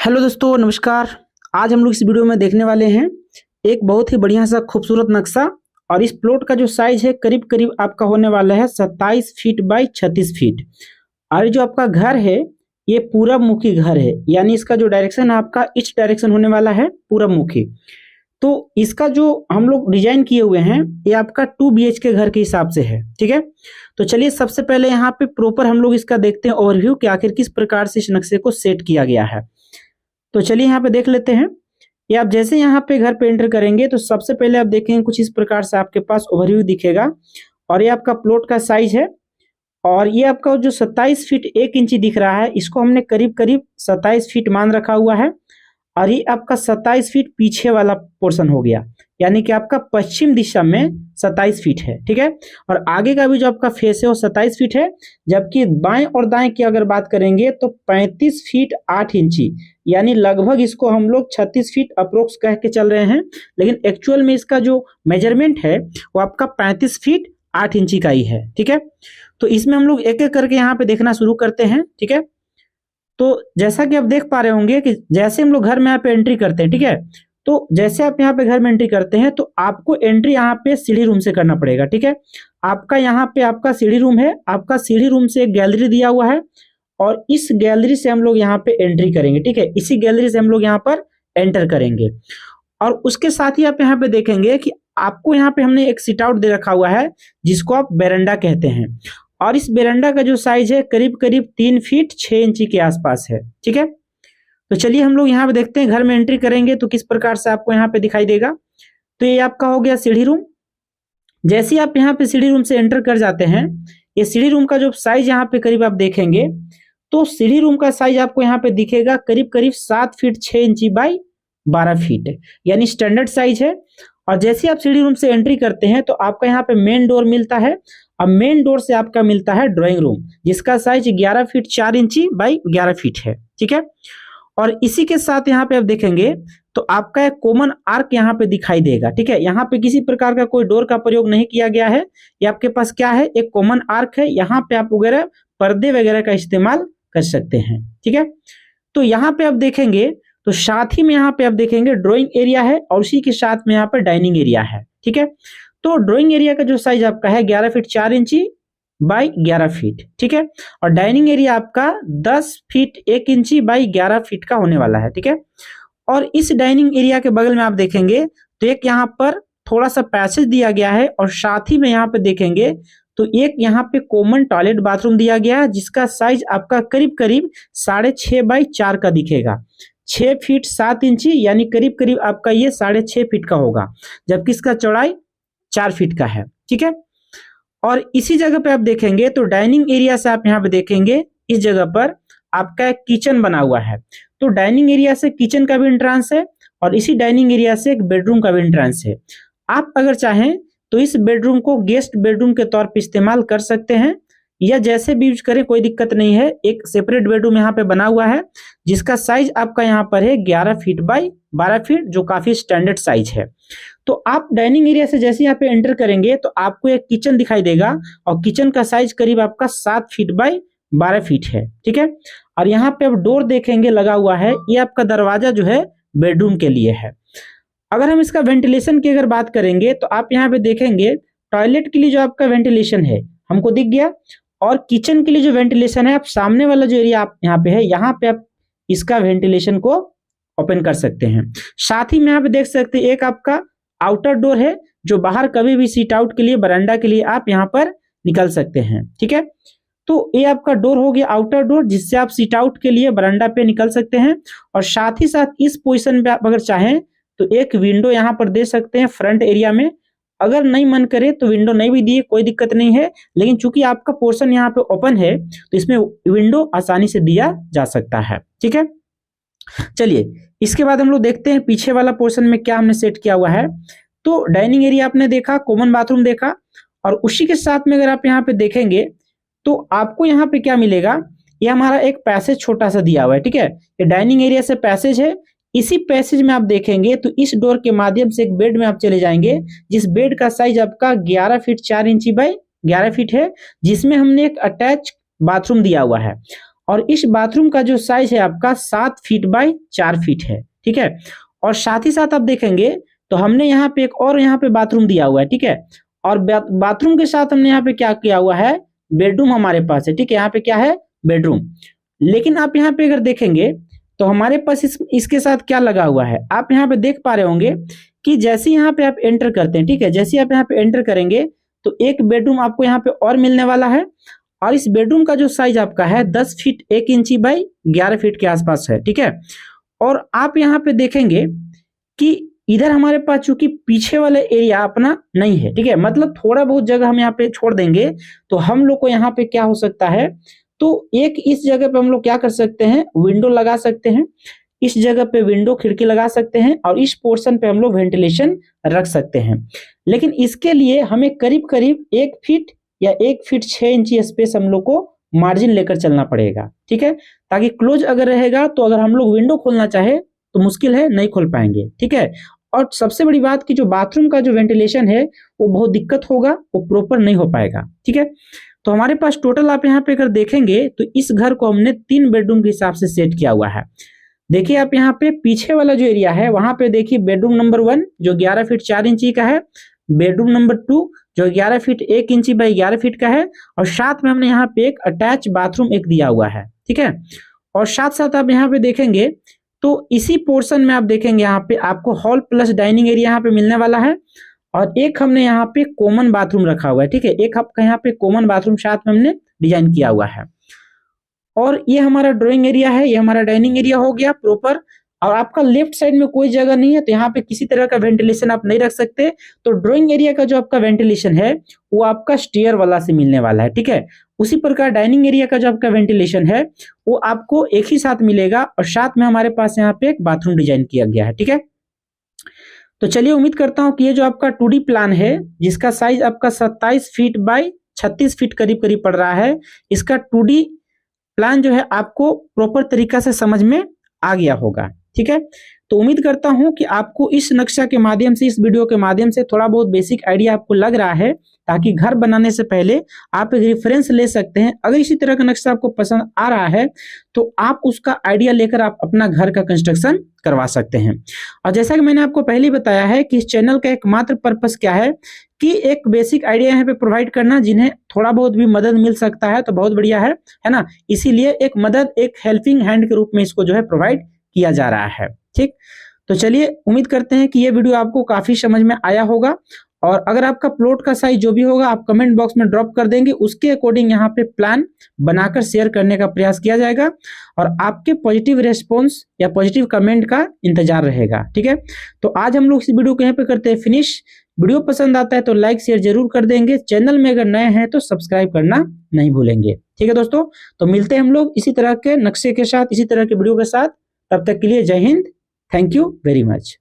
Hello दोस्तों, नमस्कार। आज हम लोग इस वीडियो में देखने वाले हैं एक बहुत ही बढ़िया सा खूबसूरत नक्शा। और इस प्लॉट का जो साइज है करीब करीब आपका होने वाला है 27 फीट बाई 36 फीट। और जो आपका घर है ये पूरब मुखी घर है, यानी इसका जो डायरेक्शन है आपका ईस्ट डायरेक्शन होने वाला है, पूरब मुखी। तो इसका जो हम लोग डिजाइन किए हुए हैं ये आपका 2 BHK घर के हिसाब से है, ठीक है। तो चलिए सबसे पहले यहाँ पे प्रॉपर हम लोग इसका देखते हैं ओवरव्यू कि आखिर किस प्रकार से इस नक्शे को सेट किया गया है। तो चलिए यहाँ पे देख लेते हैं। ये आप जैसे यहाँ पे घर पे एंटर करेंगे तो सबसे पहले आप देखेंगे कुछ इस प्रकार से आपके पास ओवरव्यू दिखेगा। और ये आपका प्लॉट का साइज है। और ये आपका जो 27 फीट 1 इंची दिख रहा है इसको हमने करीब करीब 27 फीट मान रखा हुआ है। और ये आपका 27 फीट पीछे वाला पोर्शन हो गया, यानी कि आपका पश्चिम दिशा में 27 फीट है, ठीक है। और आगे का भी जो आपका फेस है वो 27 फीट है। जबकि बाएं और दाएं की अगर बात करेंगे तो 35 फीट 8 इंची, यानी लगभग इसको हम लोग 36 फीट अप्रोक्स कह के चल रहे हैं। लेकिन एक्चुअल में इसका जो मेजरमेंट है वो आपका 35 फीट 8 इंची का ही है, ठीक है। तो इसमें हम लोग एक एक करके यहाँ पे देखना शुरू करते हैं, ठीक है। तो जैसा कि आप देख पा रहे होंगे कि जैसे हम लोग घर में यहाँ पे एंट्री करते हैं, ठीक है। तो जैसे आप यहाँ पे घर में एंट्री करते हैं तो आपको एंट्री यहाँ पे सीढ़ी रूम से करना पड़ेगा, ठीक है। आपका यहाँ पे आपका सीढ़ी रूम है, आपका सीढ़ी रूम से एक गैलरी दिया हुआ है। और इस गैलरी से हम लोग यहाँ पे एंट्री करेंगे, ठीक है। इसी गैलरी से हम लोग यहाँ पर एंटर करेंगे। और उसके साथ ही आप यहाँ पे देखेंगे कि आपको यहाँ पे हमने एक सिट आउट दे रखा हुआ है जिसको आप बेरंडा कहते हैं। और इस बेरंडा का जो साइज है करीब करीब 3 फीट 6 इंची के आसपास है, ठीक है। तो चलिए हम लोग यहाँ पे देखते हैं घर में एंट्री करेंगे तो किस प्रकार से आपको यहाँ पे दिखाई देगा। तो ये आपका हो गया सीढ़ी रूम। जैसे ही आप यहाँ पे सीढ़ी रूम से एंटर कर जाते हैं, ये सीढ़ी रूम का जो साइज यहाँ पे करीब आप देखेंगे तो सीढ़ी रूम का साइज आपको यहाँ पे दिखेगा करीब करीब 7 फीट 6 इंची बाई 12 फीट, यानी स्टैंडर्ड साइज है। और जैसे आप सीढ़ी रूम से एंट्री करते हैं तो आपका यहाँ पे मेन डोर मिलता है। अब मेन डोर से आपका मिलता है ड्राइंग रूम जिसका साइज 11 फीट 4 इंची बाई 11 फीट है, ठीक है। और इसी के साथ यहाँ पे आप देखेंगे तो आपका एक कॉमन आर्क यहाँ पे दिखाई देगा, ठीक है। यहाँ पे किसी प्रकार का कोई डोर का प्रयोग नहीं किया गया है। ये आपके पास क्या है, एक कॉमन आर्क है। यहाँ पे आप वगैरह पर्दे वगैरह का इस्तेमाल कर सकते हैं, ठीक है। तो यहाँ पे आप देखेंगे तो साथ ही में यहाँ पे आप देखेंगे ड्राइंग एरिया है और उसी के साथ में यहाँ पर डाइनिंग एरिया है, ठीक है। तो ड्राइंग एरिया का जो साइज आपका है 11 फीट 4 इंची बाई 11 फीट, ठीक है। और डाइनिंग एरिया आपका 10 फीट 1 इंची बाई 11 फीट का होने वाला है, ठीक है। और इस डाइनिंग एरिया के बगल में आप देखेंगे तो एक यहाँ पर थोड़ा सा पैसेज दिया गया है। और साथ ही में यहाँ पे देखेंगे तो एक यहाँ पे कॉमन टॉयलेट बाथरूम दिया गया है जिसका साइज आपका करीब करीब 6.5 बाई 4 का दिखेगा, 6 फीट 7 इंची, यानी करीब करीब आपका ये 6.5 फीट का होगा। जबकि इसका चौड़ाई 4 फीट का है, ठीक है। और इसी जगह पे आप देखेंगे तो डाइनिंग एरिया से आप यहाँ पे देखेंगे इस जगह पर आपका एक किचन बना हुआ है। तो डाइनिंग एरिया से किचन का भी एंट्रेंस है और इसी डाइनिंग एरिया से एक बेडरूम का भी एंट्रेंस है। आप अगर चाहें तो इस बेडरूम को गेस्ट बेडरूम के तौर पर इस्तेमाल कर सकते हैं या जैसे भी यूज करें, कोई दिक्कत नहीं है। एक सेपरेट बेडरूम यहाँ पे बना हुआ है जिसका साइज आपका यहाँ पर है 11 फीट बाई 12 फीट, जो काफी स्टैंडर्ड साइज है। तो आप डाइनिंग एरिया से जैसे यहाँ पे एंटर करेंगे तो आपको एक किचन दिखाई देगा और किचन का साइज करीब आपका 7 फीट बाई 12 फीट है, ठीक है। और यहाँ पे आप डोर देखेंगे लगा हुआ है, ये आपका दरवाजा जो है बेडरूम के लिए है। अगर हम इसका वेंटिलेशन की अगर बात करेंगे तो आप यहाँ पे देखेंगे टॉयलेट के लिए जो आपका वेंटिलेशन है हमको दिख गया। और किचन के लिए जो वेंटिलेशन है, आप सामने वाला जो एरिया आप यहाँ पे है यहाँ पे आप इसका वेंटिलेशन को ओपन कर सकते हैं। साथ ही में यहाँ पे देख सकते हैं एक आपका आउटर डोर है जो बाहर कभी भी सीट आउट के लिए, बरांडा के लिए आप यहाँ पर निकल सकते हैं, ठीक है। तो ये आपका डोर हो गया आउटर डोर जिससे आप सीट आउट के लिए बरांडा पे निकल सकते हैं। और साथ ही साथ इस पोजीशन पे आप अगर चाहें तो एक विंडो यहाँ पर दे सकते हैं फ्रंट एरिया में। अगर नहीं मन करे तो विंडो नहीं भी दिए, कोई दिक्कत नहीं है। लेकिन चूंकि आपका पोर्शन यहाँ पे ओपन है तो इसमें विंडो आसानी से दिया जा सकता है, ठीक है। चलिए इसके बाद हम लोग देखते हैं पीछे वाला पोर्शन में क्या हमने सेट किया हुआ है। तो डाइनिंग एरिया आपने देखा, कॉमन बाथरूम देखा, और उसी के साथ में अगर आप यहाँ पे देखेंगे तो आपको यहाँ पे क्या मिलेगा, ये हमारा एक पैसेज छोटा सा दिया हुआ है, ठीक है। ये डाइनिंग एरिया से पैसेज है। इसी पैसेज में आप देखेंगे तो इस डोर के माध्यम से एक बेड में आप चले जाएंगे जिस बेड का साइज आपका 11 फीट 4 इंची बाई 11 फीट है, जिसमें हमने एक अटैच बाथरूम दिया हुआ है। और इस बाथरूम का जो साइज है आपका 7 फीट बाई 4 फीट है, ठीक है। और साथ ही साथ आप देखेंगे तो हमने यहाँ पे एक और यहाँ पे बाथरूम दिया हुआ है, ठीक है। और बाथरूम के साथ हमने यहाँ पे क्या किया हुआ है, बेडरूम हमारे पास है, ठीक है। यहाँ पे क्या है, बेडरूम। लेकिन आप यहाँ पे अगर देखेंगे तो हमारे पास इसके साथ क्या लगा हुआ है, आप यहाँ पे देख पा रहे होंगे कि जैसे यहाँ पे आप एंटर करते हैं, ठीक है, जैसे आप यहाँ पे एंटर करेंगे तो एक बेडरूम आपको यहाँ पे और मिलने वाला है। और इस बेडरूम का जो साइज आपका है 10 फीट 1 इंची बाई 11 फीट के आसपास है, ठीक है। और आप यहाँ पे देखेंगे कि इधर हमारे पास चूंकि पीछे वाला एरिया अपना नहीं है, ठीक है, मतलब थोड़ा बहुत जगह हम यहाँ पे छोड़ देंगे तो हम लोग को यहाँ पे क्या हो सकता है, तो एक इस जगह पे हम लोग क्या कर सकते हैं, विंडो लगा सकते हैं, इस जगह पे विंडो खिड़की लगा सकते हैं और इस पोर्शन पे हम लोग वेंटिलेशन रख सकते हैं। लेकिन इसके लिए हमें करीब करीब 1 फीट या 1 फीट 6 इंची स्पेस हम लोग को मार्जिन लेकर चलना पड़ेगा, ठीक है, ताकि क्लोज अगर रहेगा तो अगर हम लोग विंडो खोलना चाहे तो मुश्किल है, नहीं खोल पाएंगे, ठीक है। और सबसे बड़ी बात कि जो बाथरूम का जो वेंटिलेशन है वो बहुत दिक्कत होगा, वो प्रॉपर नहीं हो पाएगा, ठीक है। तो हमारे पास टोटल आप यहाँ पे अगर देखेंगे तो इस घर को हमने 3 बेडरूम के हिसाब से सेट किया हुआ है। देखिए आप यहाँ पे पीछे वाला जो एरिया है वहां पे देखिए बेडरूम नंबर 1 जो 11 फीट 4 इंची का है, बेडरूम नंबर 2 जो 11 फीट 1 इंची बाई 11 फीट का है, और साथ में हमने यहाँ पे एक अटैच बाथरूम एक दिया हुआ है, ठीक है। और साथ साथ आप यहाँ पे देखेंगे तो इसी पोर्शन में आप देखेंगे यहाँ पे आपको हॉल प्लस डाइनिंग एरिया यहाँ पे मिलने वाला है। और एक हमने यहाँ पे कॉमन बाथरूम रखा हुआ है, ठीक है, एक आपका यहाँ पे कॉमन बाथरूम साथ में हमने डिजाइन किया हुआ है। और ये हमारा ड्राइंग एरिया है, ये हमारा डाइनिंग एरिया हो गया प्रॉपर। और आपका लेफ्ट साइड में कोई जगह नहीं है तो यहाँ पे किसी तरह का वेंटिलेशन आप नहीं रख सकते, तो ड्राइंग एरिया का जो आपका वेंटिलेशन है वो आपका स्टेयर वाला से मिलने वाला है, ठीक है। उसी प्रकार डाइनिंग एरिया का जो आपका वेंटिलेशन है वो आपको एक ही साथ मिलेगा, और साथ में हमारे पास यहाँ पे एक बाथरूम डिजाइन किया गया है, ठीक है। तो चलिए उम्मीद करता हूँ कि ये जो आपका 2D प्लान है जिसका साइज आपका 27 फीट बाई 36 फीट करीब करीब पड़ रहा है, इसका 2D प्लान जो है आपको प्रॉपर तरीका से समझ में आ गया होगा, ठीक है। तो उम्मीद करता हूं कि आपको इस नक्शा के माध्यम से, इस वीडियो के माध्यम से थोड़ा बहुत बेसिक आइडिया आपको लग रहा है, ताकि घर बनाने से पहले आप एक रेफरेंस ले सकते हैं। अगर इसी तरह का नक्शा आपको पसंद आ रहा है तो आप उसका आइडिया लेकर आप अपना घर का कंस्ट्रक्शन करवा सकते हैं। और जैसा कि मैंने आपको पहले ही बताया है कि इस चैनल का एकमात्र पर्पस क्या है कि एक बेसिक आइडिया यहाँ पे प्रोवाइड करना, जिन्हें थोड़ा बहुत भी मदद मिल सकता है तो बहुत बढ़िया है ना। इसीलिए एक मदद, एक हेल्पिंग हैंड के रूप में इसको जो है प्रोवाइड किया जा रहा है, ठीक। तो चलिए उम्मीद करते हैं कि ये वीडियो आपको काफी समझ में आया होगा। और अगर आपका प्लॉट का साइज जो भी होगा आप कमेंट बॉक्स में ड्रॉप कर देंगे, उसके अकॉर्डिंग यहाँ पे प्लान बनाकर शेयर करने का प्रयास किया जाएगा, और आपके पॉजिटिव रेस्पॉन्स या पॉजिटिव कमेंट का इंतजार रहेगा, ठीक है। तो आज हम लोग इस वीडियो को यहाँ पे करते हैं फिनिश। वीडियो पसंद आता है तो लाइक शेयर जरूर कर देंगे, चैनल में अगर नए हैं तो सब्सक्राइब करना नहीं भूलेंगे, ठीक है दोस्तों। तो मिलते हैं हम लोग इसी तरह के नक्शे के साथ, इसी तरह के वीडियो के साथ। तब तक के लिए जय Hind, thank you very much.